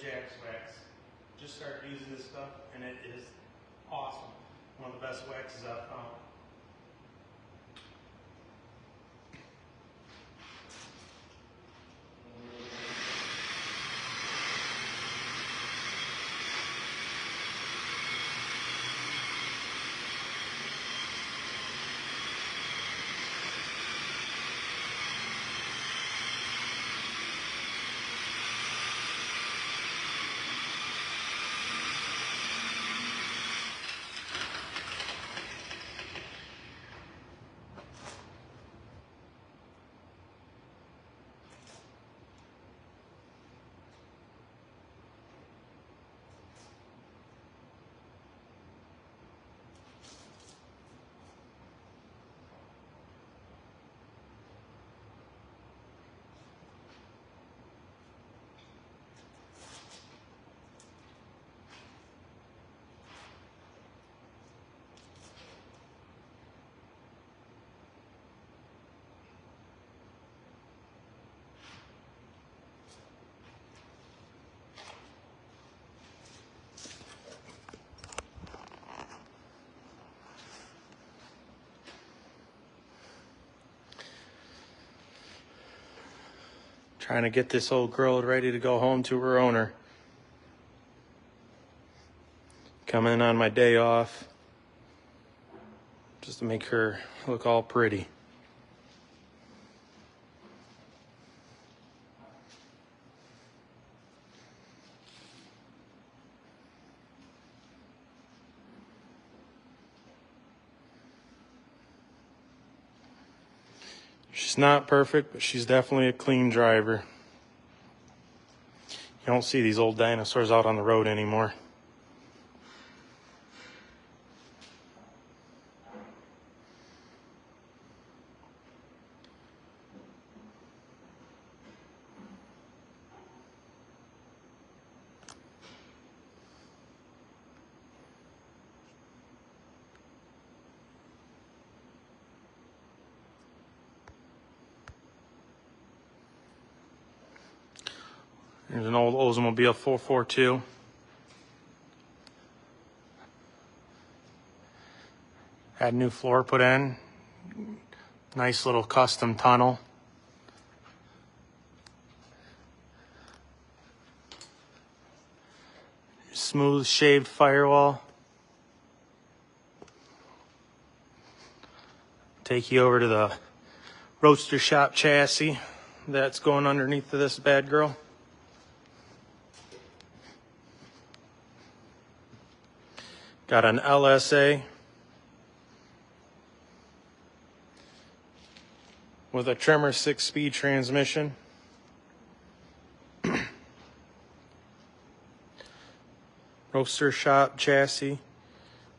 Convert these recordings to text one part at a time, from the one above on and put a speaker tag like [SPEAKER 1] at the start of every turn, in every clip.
[SPEAKER 1] Jack's Wax. Just started using this stuff and it is awesome. One of the best waxes I've found. Trying to get this old girl ready to go home to her owner. Coming on my day off just to make her look all pretty. She's not perfect, but she's definitely a clean driver. You don't see these old dinosaurs out on the road anymore. There's an old Oldsmobile 442. Had new floor put in. Nice little custom tunnel. Smooth shaved firewall. Take you over to the Roadster Shop chassis that's going underneath of this bad girl. Got an LSA with a Tremor 6-speed transmission. Roadster Shop chassis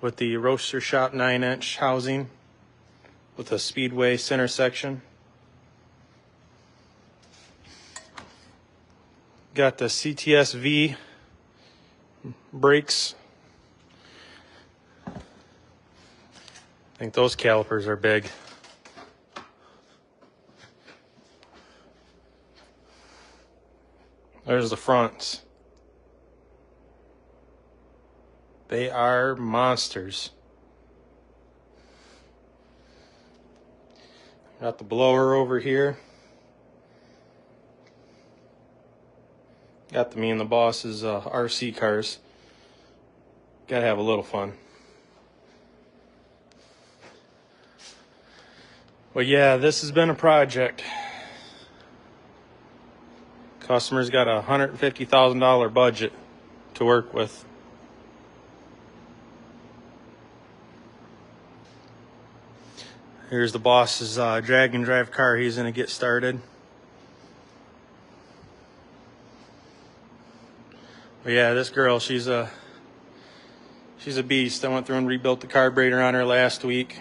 [SPEAKER 1] with the Roadster Shop 9-inch housing with a Speedway center section. Got the CTS-V brakes. I think those calipers are big. There's the fronts. They are monsters. Got the blower over here. Got the Me and the Boss's RC cars. Gotta have a little fun. Well, yeah, this has been a project. Customer's got a $150,000 budget to work with. Here's the boss's drag and drive car he's gonna get started. But yeah, this girl, she's a beast. I went through and rebuilt the carburetor on her last week.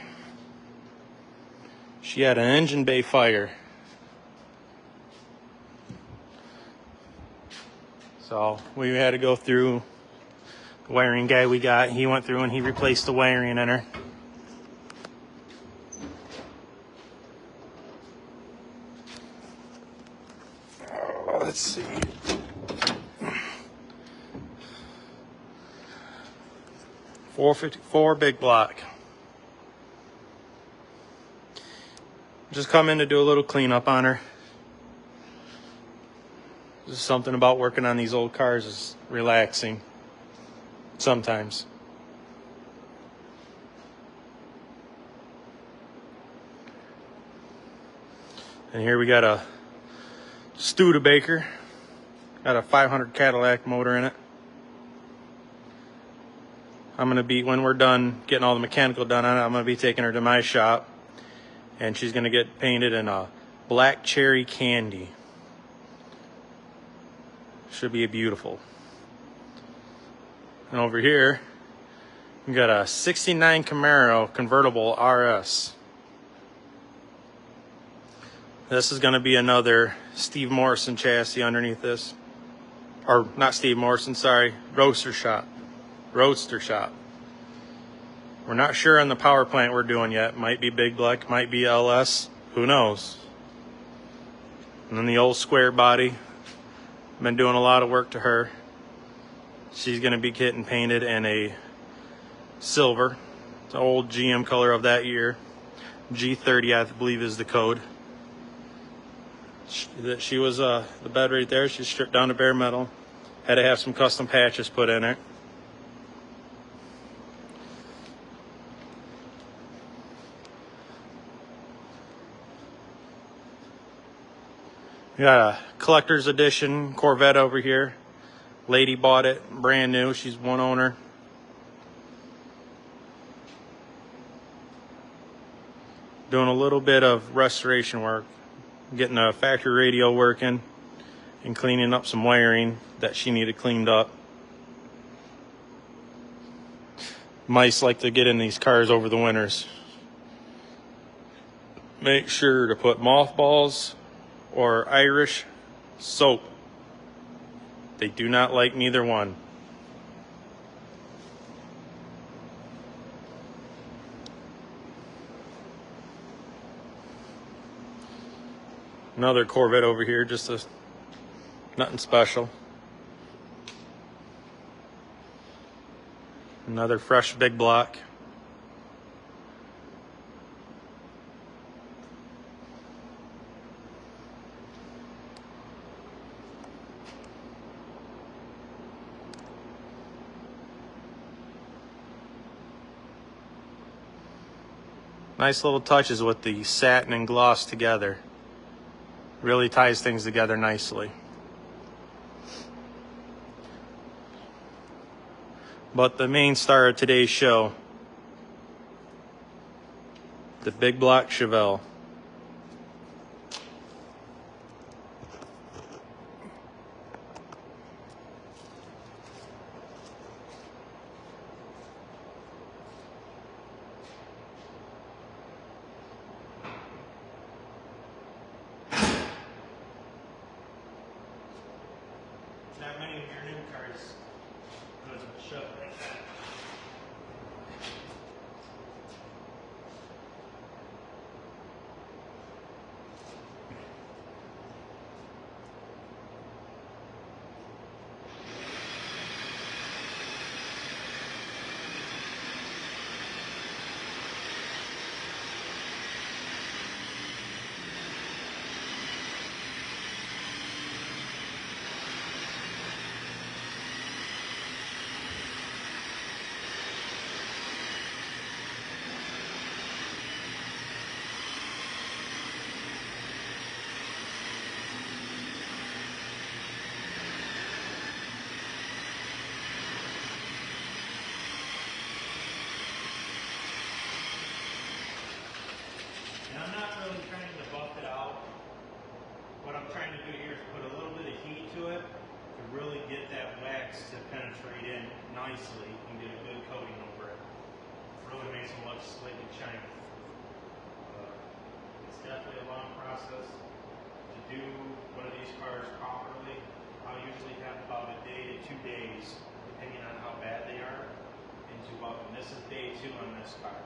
[SPEAKER 1] She had an engine bay fire. So we had to go through. The wiring guy we got, he went through and he replaced the wiring in her. Let's see. 454 big block. Just come in to do a little cleanup on her. Just something about working on these old cars is relaxing sometimes. And here we got a Studebaker. Got a 500 Cadillac motor in it. I'm going to be, when we're done getting all the mechanical done on it, I'm going to be taking her to my shop. And she's going to get painted in a black cherry candy. Should be beautiful. And over here, we got a 69 Camaro convertible RS. This is going to be another Steve Morrison chassis underneath this. Or not Steve Morrison, sorry, Roadster Shop. We're not sure on the power plant we're doing yet. Might be Big Black, might be LS, who knows. And then the old square body. Been doing a lot of work to her. She's going to be getting painted in a silver. It's an old GM color of that year. G30, I believe, is the code. She was the bed right there. She's stripped down to bare metal. Had to have some custom patches put in it. We got a collector's edition Corvette over here. Lady bought it brand new. She's one owner. Doing a little bit of restoration work. Getting a factory radio working and cleaning up some wiring that she needed cleaned up. Mice like to get in these cars over the winters. Make sure to put mothballs or Irish soap. They do not like neither one. Another Corvette over here, just nothing special. Another fresh big block. Nice little touches with the satin and gloss together. Really ties things together nicely. But the main star of today's show, the big block Chevelle. Not many of your new cars goes with shove like that. And I'm not really trying to buff it out. What I'm trying to do here is put a little bit of heat to it to really get that wax to penetrate in nicely and get a good coating over it. Really makes it look slick and shiny. It's definitely a long process to do one of these cars properly. I'll usually have about a day to 2 days, depending on how bad they are, into buffing. This is day 2 on this car.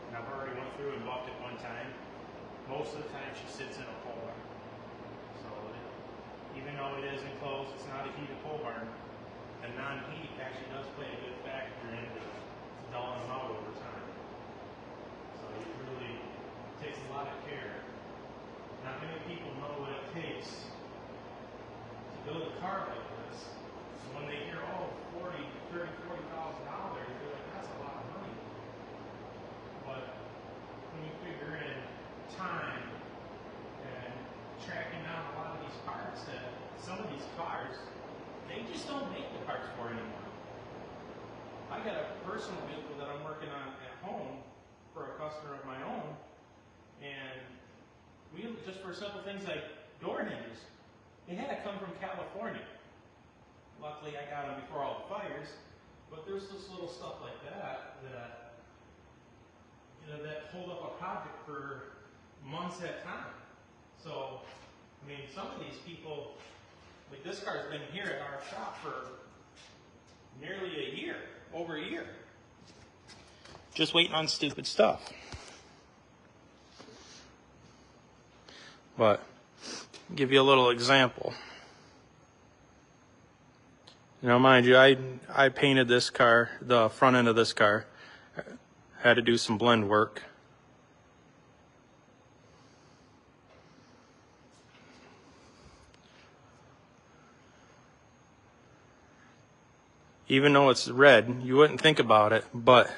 [SPEAKER 1] And I've already went through and buffed it one time. Most of the time she sits in a pole barn. So even though it is enclosed, it's not a heated pole barn. The non-heat actually does play a good factor into the I've got a personal vehicle that I'm working on at home for a customer of my own, and we, just for simple things like door hinges, they had to come from California. Luckily, I got them before all the fires, but there's this little stuff like that that, you know, that hold up a project for months at a time. So, I mean, some of these people, like this car's been here at our shop for nearly a year, over a year. Just waiting on stupid stuff. But, I'll give you a little example. You know, mind you, I painted this car, the front end of this car. Had to do some blend work. Even though it's red, you wouldn't think about it, but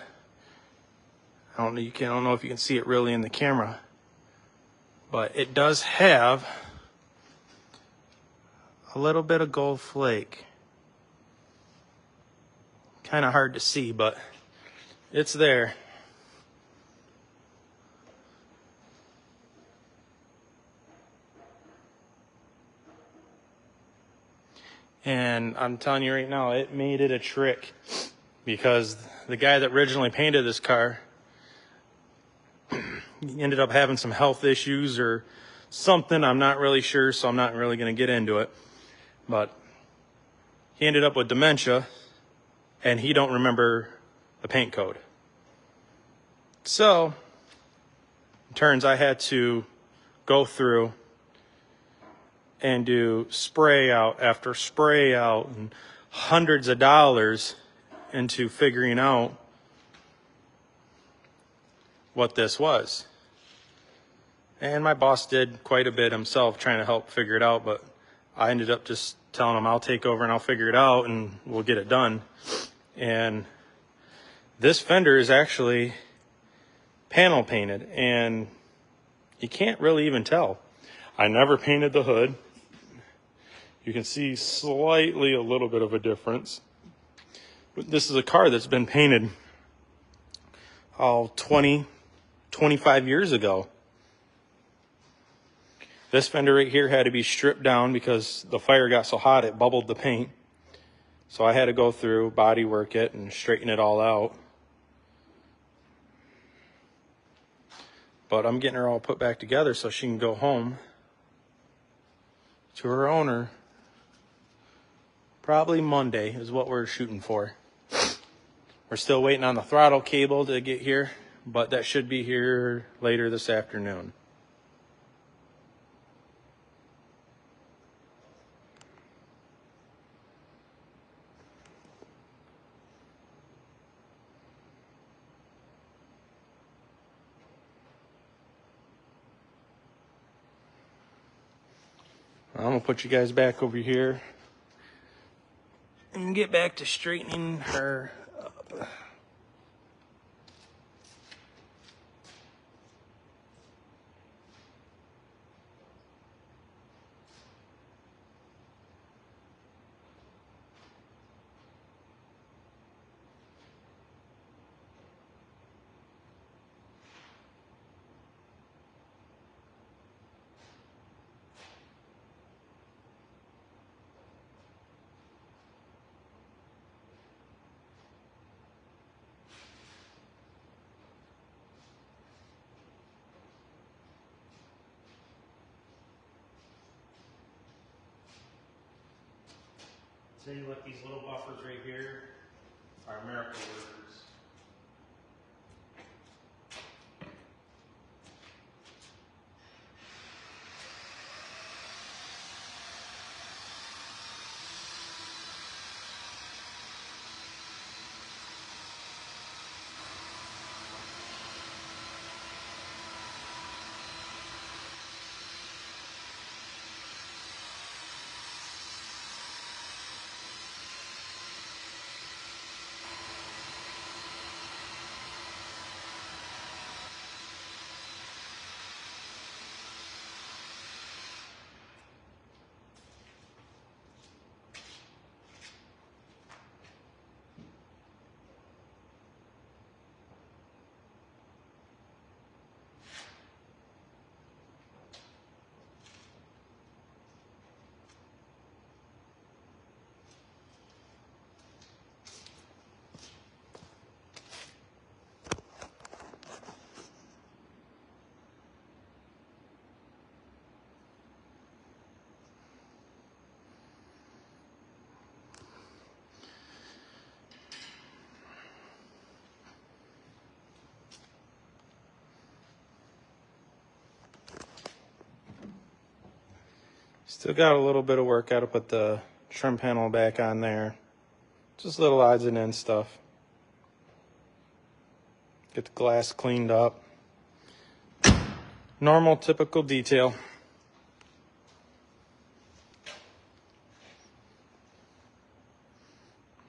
[SPEAKER 1] I don't know if you can see it really in the camera, but it does have a little bit of gold flake. Kind of hard to see, but it's there. And I'm telling you right now, it made it a trick, because the guy that originally painted this car ended up having some health issues or something. I'm not really sure, so I'm not really going to get into it. But he ended up with dementia, and he don't remember the paint code. So, it turns I had to go through and do spray out after spray out and hundreds of dollars into figuring out what this was. And my boss did quite a bit himself trying to help figure it out, but I ended up just telling him I'll take over and I'll figure it out and we'll get it done. And this fender is actually panel painted, and you can't really even tell. I never painted the hood. You can see slightly a little bit of a difference. This is a car that's been painted 20, 25 years ago. This fender right here had to be stripped down because the fire got so hot it bubbled the paint. So I had to go through, body work it, and straighten it all out. But I'm getting her all put back together so she can go home to her owner. Probably Monday is what we're shooting for. We're still waiting on the throttle cable to get here, but that should be here later this afternoon. I'm gonna put you guys back over here and get back to straightening her up. Tell you what, these little buffers right here are miracle workers.
[SPEAKER 2] Still got a little bit of work. Got to put the trim panel back on there. Just little odds and ends stuff. Get the glass cleaned up. Normal, typical detail.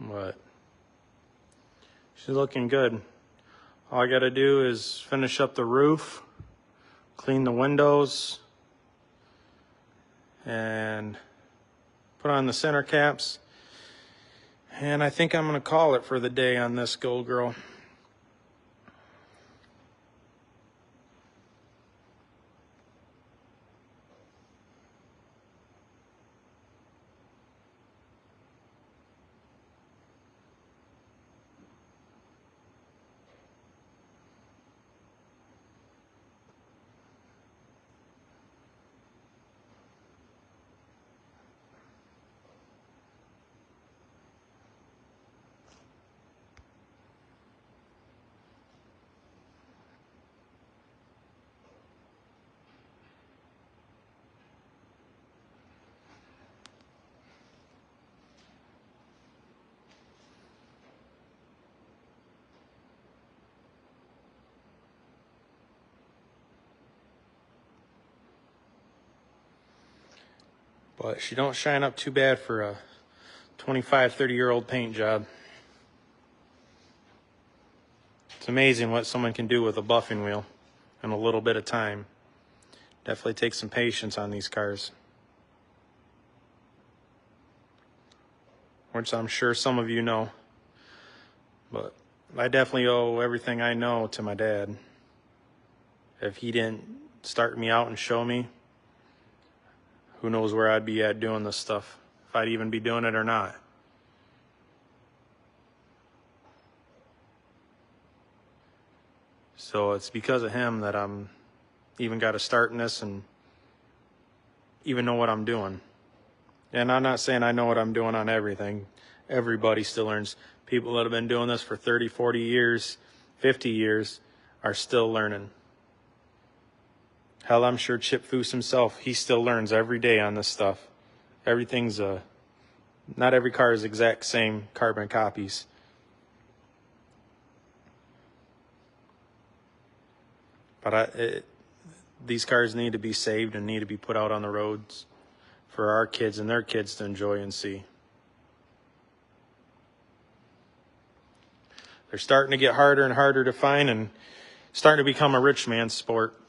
[SPEAKER 2] But she's looking good. All I gotta do is finish up the roof, clean the windows, and put on the center caps. And I think I'm gonna call it for the day on this Gold Girl. But she don't shine up too bad for a 25, 30-year-old paint job. It's amazing what someone can do with a buffing wheel in a little bit of time. Definitely takes some patience on these cars, which I'm sure some of you know. But I definitely owe everything I know to my dad. If he didn't start me out and show me, who knows where I'd be at doing this stuff, if I'd even be doing it or not. So it's because of him that I'm even got to start in this and even know what I'm doing. And I'm not saying I know what I'm doing on everything. Everybody still learns. People that have been doing this for 30, 40 years, 50 years are still learning. Hell, I'm sure Chip Foose himself, he still learns every day on this stuff. Everything's not every car is exact same carbon copies. But these cars need to be saved and need to be put out on the roads for our kids and their kids to enjoy and see. They're starting to get harder and harder to find and starting to become a rich man's sport.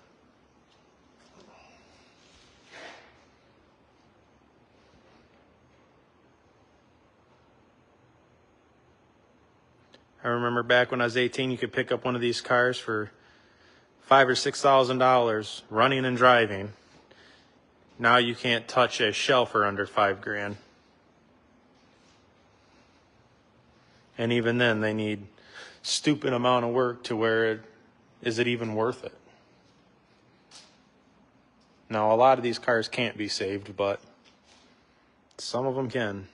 [SPEAKER 2] I remember back when I was 18, you could pick up one of these cars for $5,000 or $6,000 running and driving. Now you can't touch a shell for under $5,000. And even then, they need stupid amount of work to where is it even worth it? Now, a lot of these cars can't be saved, but some of them can.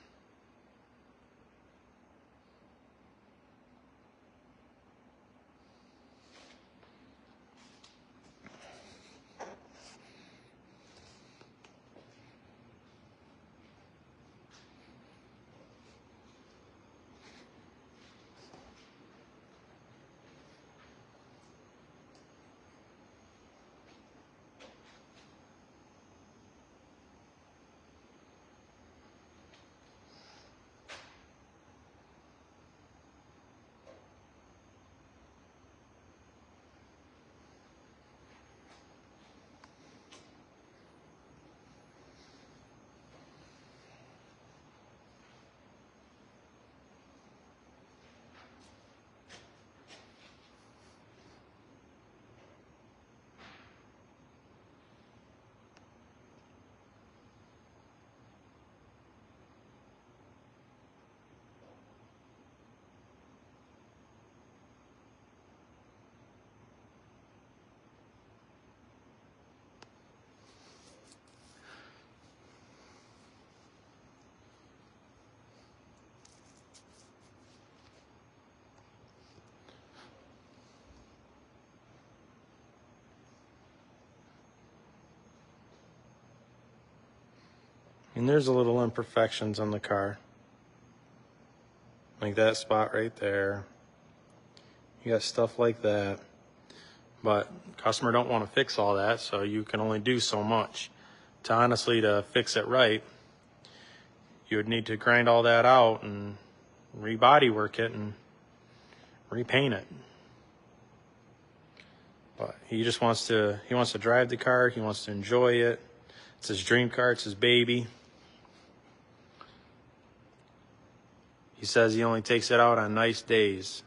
[SPEAKER 2] And there's a little imperfections on the car. Like that spot right there. You got stuff like that. But customer don't want to fix all that, so you can only do so much. To fix it right, you would need to grind all that out and re-body work it and repaint it. But he wants to drive the car, he wants to enjoy it. It's his dream car, it's his baby. He says he only takes it out on nice days.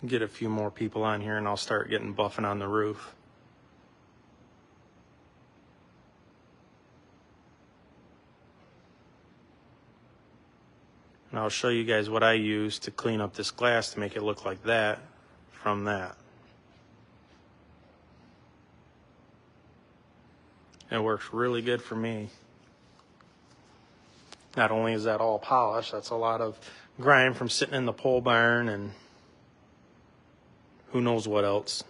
[SPEAKER 2] Get a few more people on here and I'll start getting buffing on the roof. And I'll show you guys what I use to clean up this glass to make it look like that from that. It works really good for me. Not only is that all polished, that's a lot of grime from sitting in the pole barn and who knows what else.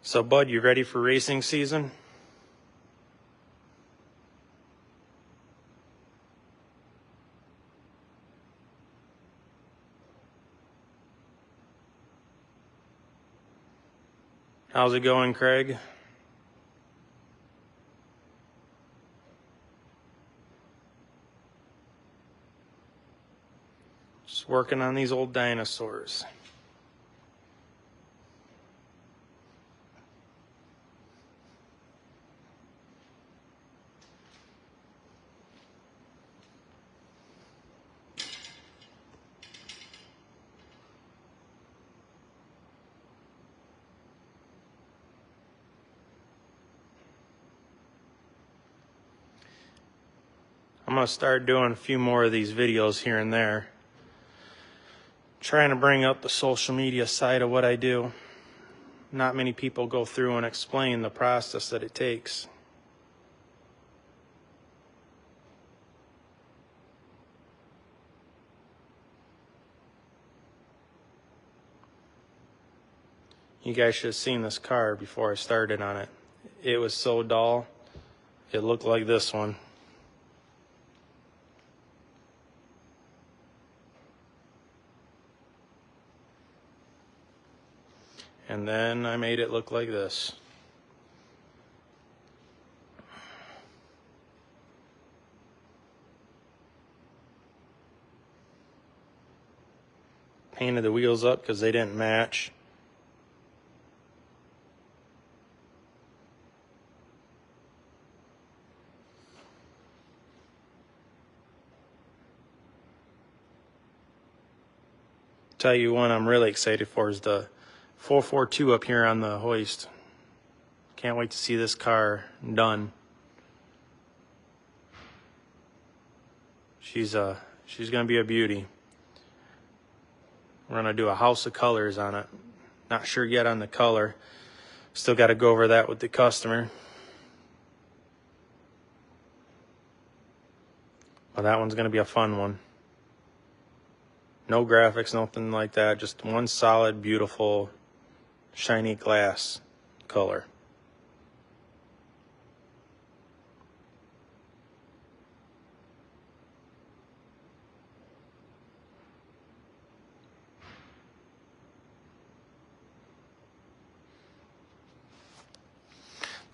[SPEAKER 2] So, Bud, you ready for racing season? How's it going, Craig? Just working on these old dinosaurs. I'm going to start doing a few more of these videos here and there. Trying to bring up the social media side of what I do. Not many people go through and explain the process that it takes. You guys should have seen this car before I started on it. It was so dull, it looked like this one. And then I made it look like this. Painted the wheels up because they didn't match. Tell you one I'm really excited for is the 442 up here on the hoist. Can't wait to see this car done. She's gonna be a beauty. We're gonna do a house of colors on it. Not sure yet on the color. Still got to go over that with the customer. But that one's going to be a fun one. No graphics, nothing like that. Just one solid, beautiful, shiny glass color.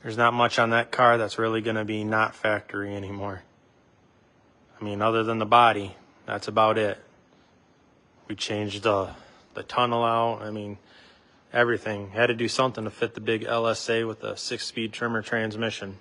[SPEAKER 2] There's not much on that car that's really going to be not factory anymore. I mean, other than the body, that's about it. We changed the tunnel out. I mean, everything. Had to do something to fit the big LSA with a 6-speed trimmer transmission.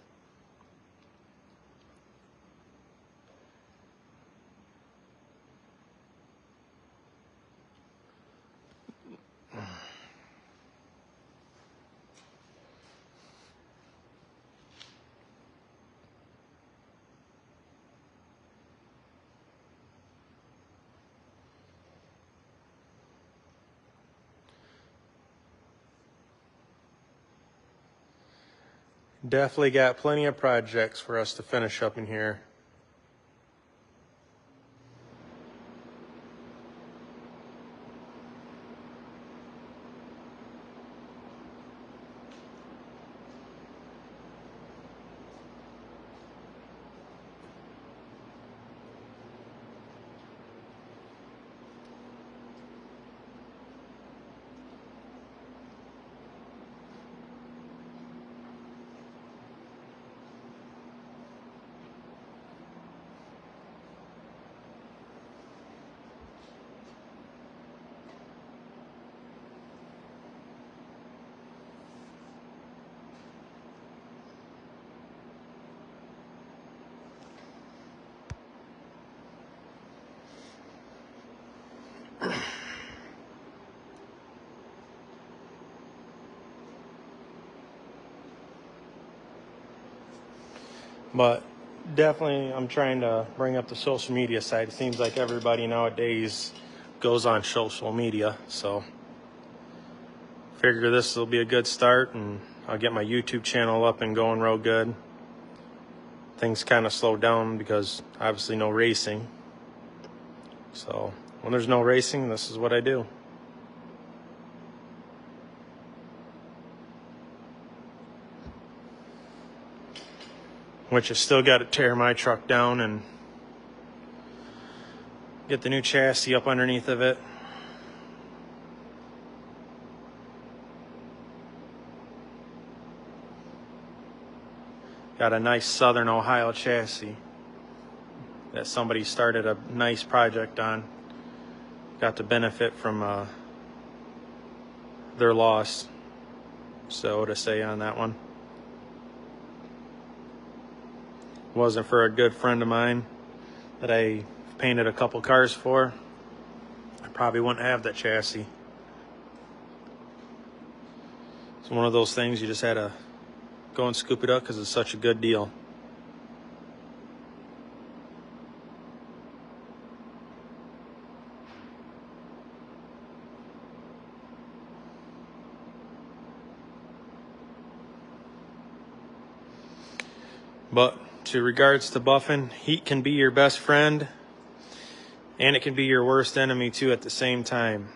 [SPEAKER 2] Definitely got plenty of projects for us to finish up in here. But definitely, I'm trying to bring up the social media side. It seems like everybody nowadays goes on social media. So figure this will be a good start, and I'll get my YouTube channel up and going real good. Things kind of slowed down because obviously no racing. So when there's no racing, this is what I do. Which I still got to tear my truck down and get the new chassis up underneath of it. Got a nice Southern Ohio chassis that somebody started a nice project on. Got to benefit from their loss, so to say, on that one. Wasn't for a good friend of mine that I painted a couple cars for, I probably wouldn't have that chassis. It's one of those things you just had to go and scoop it up because it's such a good deal. But to regards to buffing, heat can be your best friend and it can be your worst enemy too at the same time.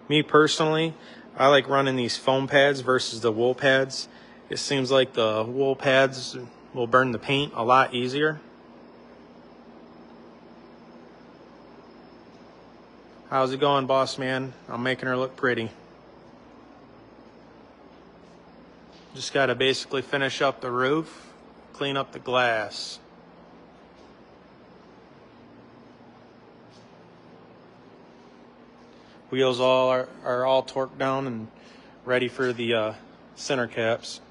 [SPEAKER 2] Me personally, I like running these foam pads versus the wool pads. It seems like the wool pads will burn the paint a lot easier. How's it going, boss man? I'm making her look pretty. Just got to basically finish up the roof, clean up the glass. Wheels are all torqued down and ready for the center caps.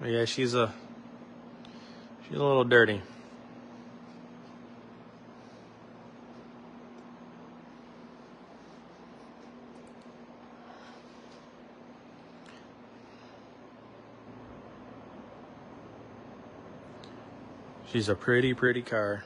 [SPEAKER 2] But yeah, she's a little dirty. She's a pretty, pretty car.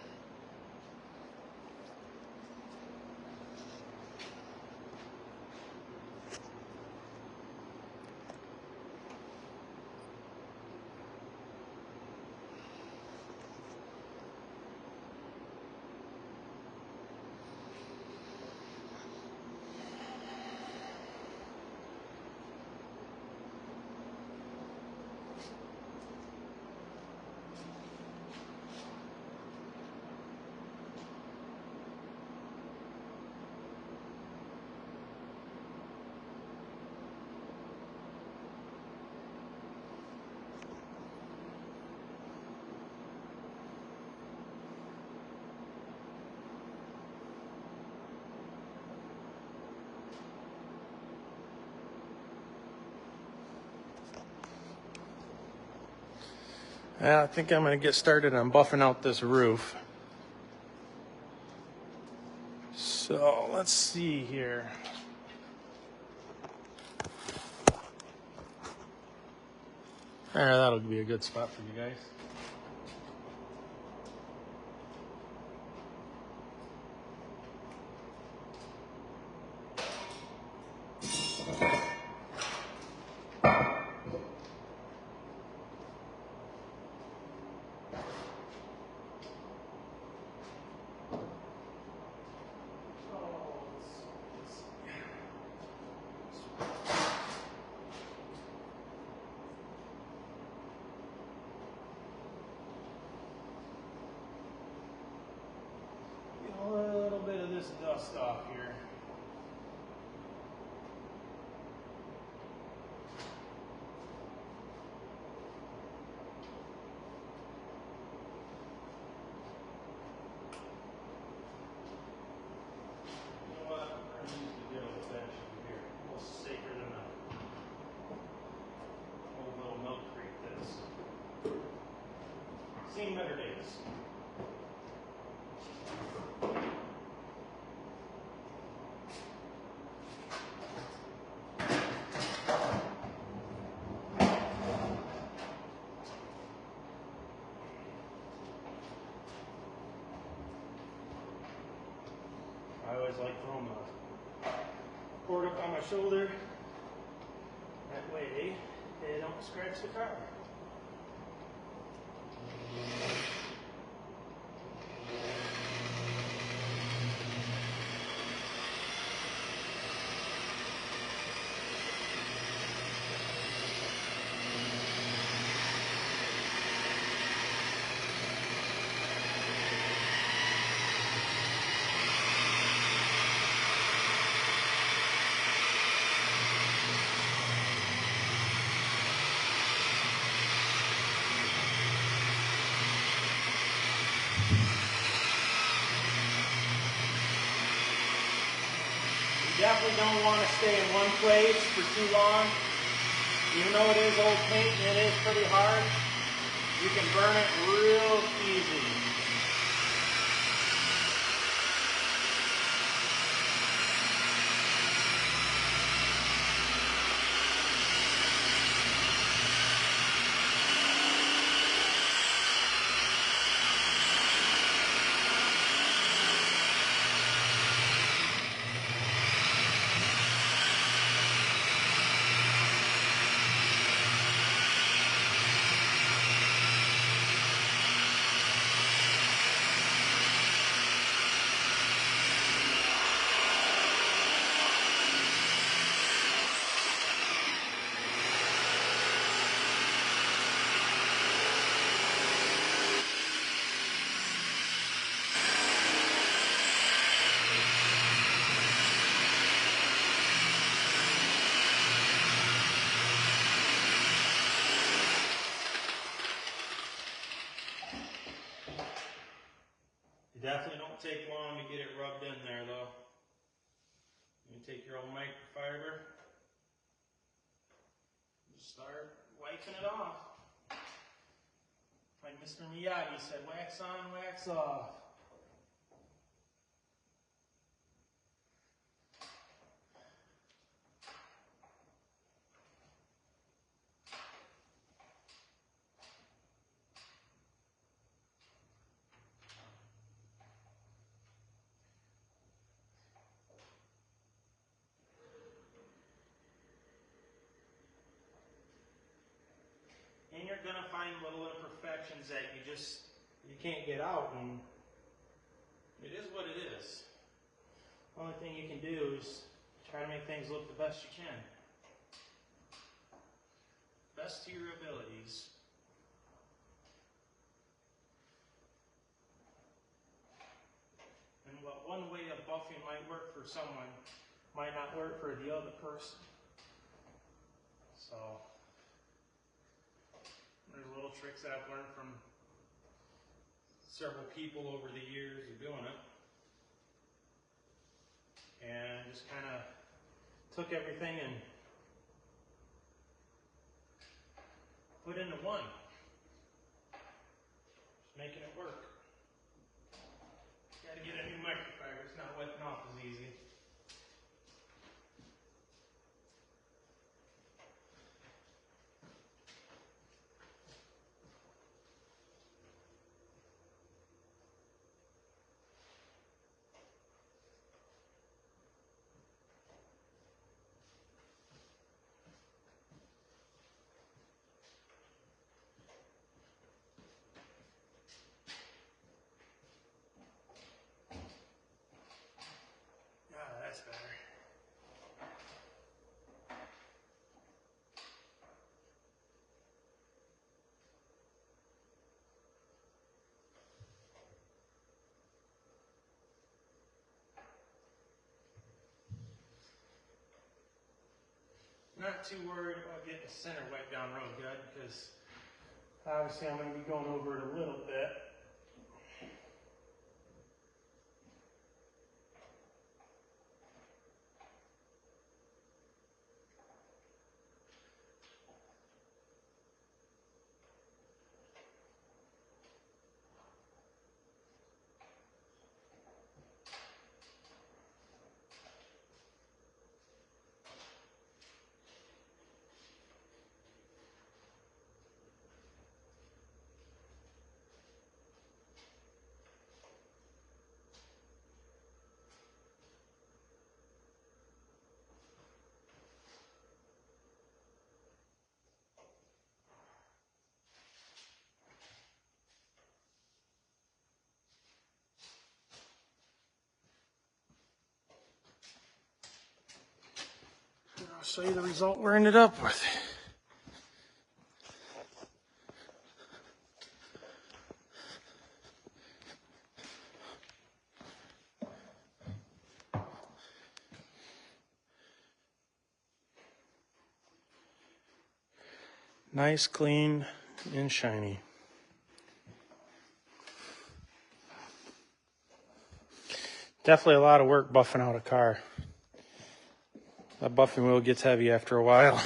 [SPEAKER 2] Yeah, I think I'm gonna get started on buffing out this roof. So let's see here. There, that'll be a good spot for you guys. Get a little bit of this dust off here. Seen better days. I always like throwing the cord up on my shoulder. That way they don't scratch the car. Definitely don't want to stay in one place for too long. Even though it is old paint and it is pretty hard, you can burn it real easy. Definitely don't take long to get it rubbed in there though. You take your old microfiber, just start wiping it off. Like Mr. Miyagi said, wax on, wax off. And you're gonna find little imperfections that you can't get out, and it is what it is. Only thing you can do is try to make things look the best you can. Best to your abilities. And what one way of buffing might work for someone might not work for the other person. So there's little tricks that I've learned from several people over the years of doing it. And just kind of took everything and put into one.
[SPEAKER 1] making it work. Gotta get a new microfiber. It's not wetting off as easy. Ah, that's better. Not too worried about getting the center wet down real good because obviously I'm going to be going over it a little bit. I'll show you the result we ended up with. Nice, clean, and shiny. Definitely a lot of work buffing out a car. That buffing wheel gets heavy after a while.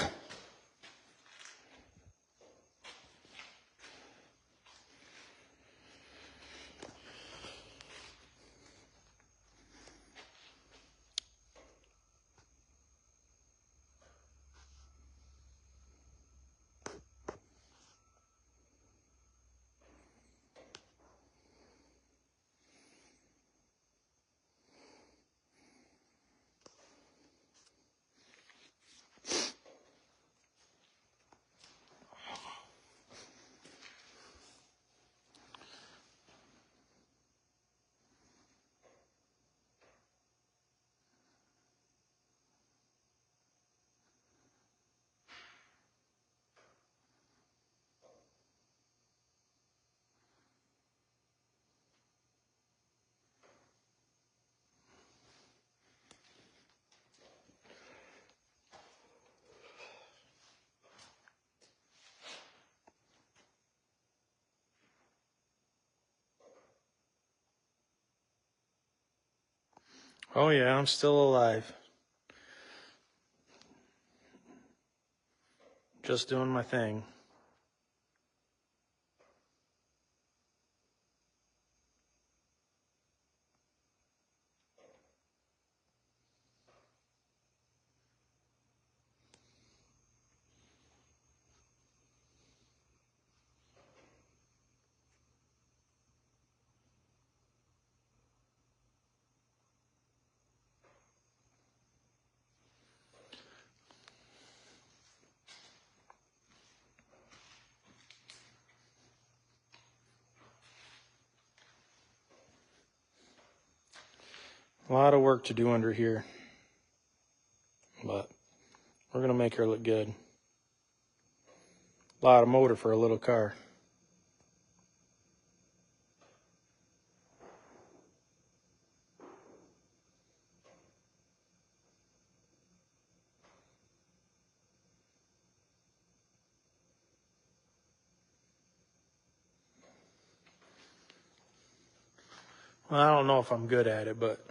[SPEAKER 1] Oh yeah, I'm still alive. Just doing my thing. A lot of work to do under here, but we're gonna make her look good. A lot of motor for a little car. Well, I don't know if I'm good at it, but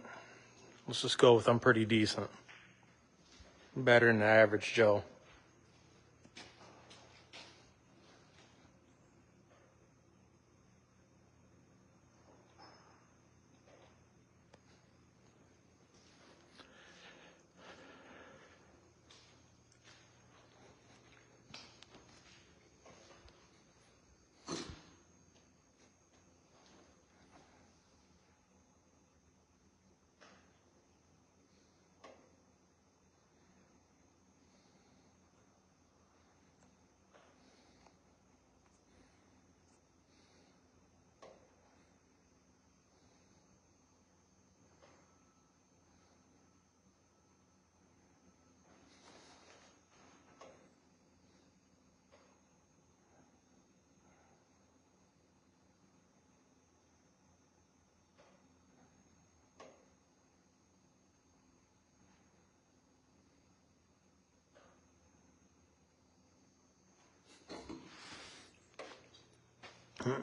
[SPEAKER 1] let's just go with I'm pretty decent. Better than the average Joe.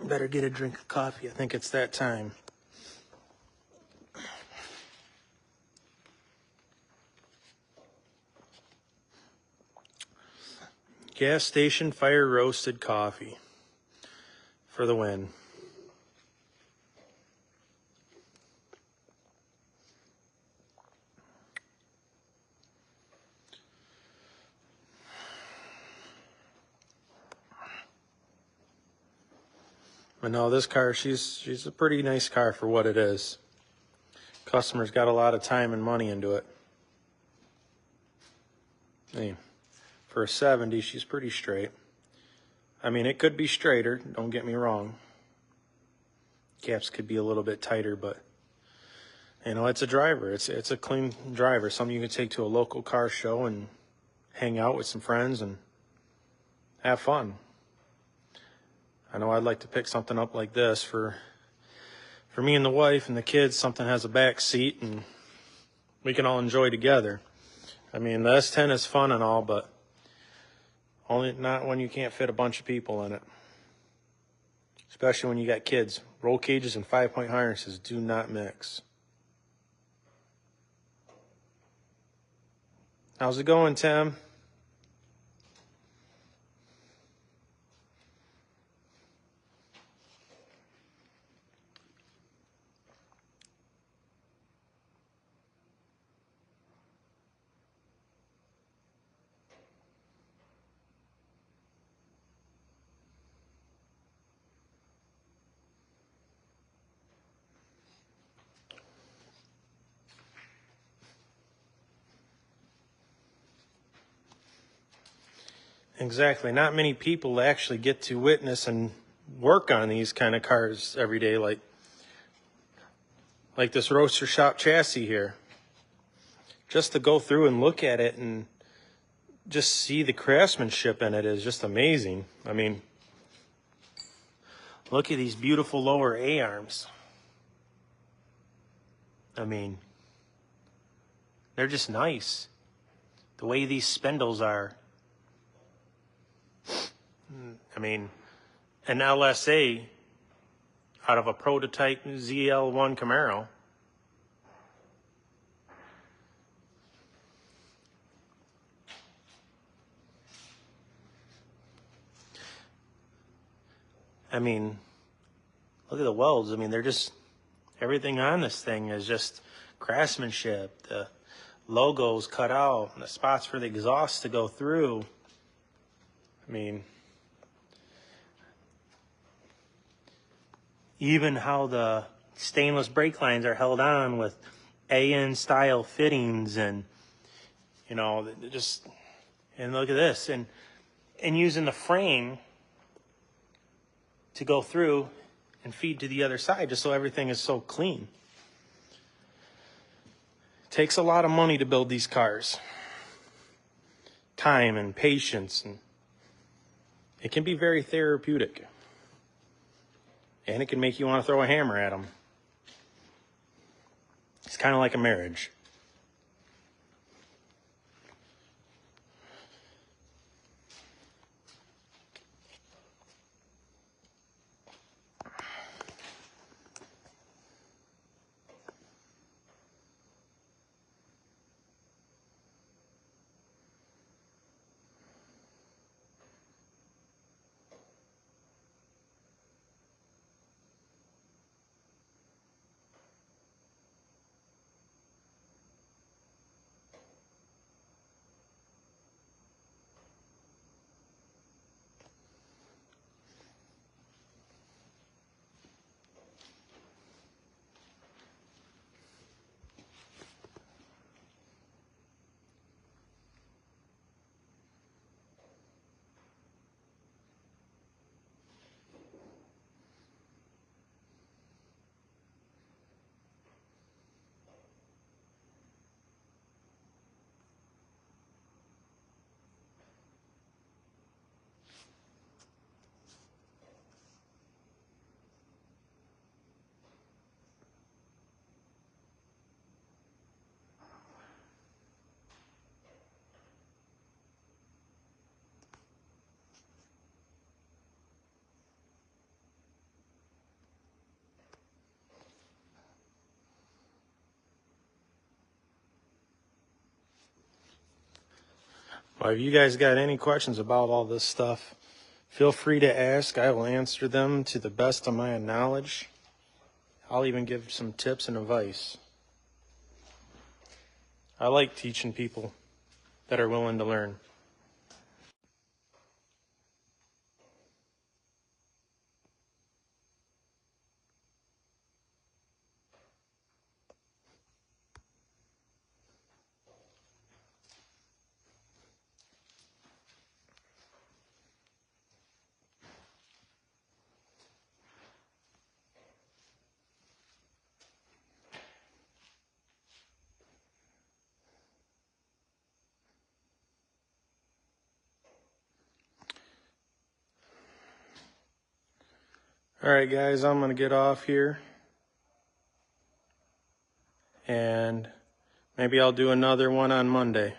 [SPEAKER 2] Better get a drink of coffee. I think it's that time. Gas station fire roasted coffee for the win. But no, this car, she's a pretty nice car for what it is. Customer's got a lot of time and money into it. Hey, for a 70, she's pretty straight. I mean, it could be straighter, don't get me wrong. Caps could be a little bit tighter, but you know, it's a driver. It's a clean driver. Something you can take to a local car show and hang out with some friends and have fun. I know I'd like to pick something up like this for me and the wife and the kids. Something has a back seat and we can all enjoy together. I mean, the S10 is fun and all, but only not when you can't fit a bunch of people in it. Especially when you got kids. Roll cages and 5-point harnesses do not mix. How's it going, Tim? Exactly. Not many people actually get to witness and work on these kind of cars every day, like this Roadster Shop chassis here. Just to go through and look at it and just see the craftsmanship in it is just amazing. I mean, look at these beautiful lower A-arms. I mean, they're just nice. The way these spindles are. I mean, an LSA out of a prototype ZL1 Camaro. I mean, look at the welds. I mean, they're just, everything on this thing is just craftsmanship. The logo's cut out, and the spots for the exhaust to go through. I mean, even how the stainless brake lines are held on with AN style fittings, and you know, just, and look at this, and using the frame to go through and feed to the other side, just so everything is so clean. It takes a lot of money to build these cars. Time and patience, and it can be very therapeutic. And it can make you want to throw a hammer at them. It's kind of like a marriage. But if you guys got any questions about all this stuff, feel free to ask. I will answer them to the best of my knowledge. I'll even give some tips and advice. I like teaching people that are willing to learn. All right, guys, I'm going to get off here. And maybe I'll do another one on Monday.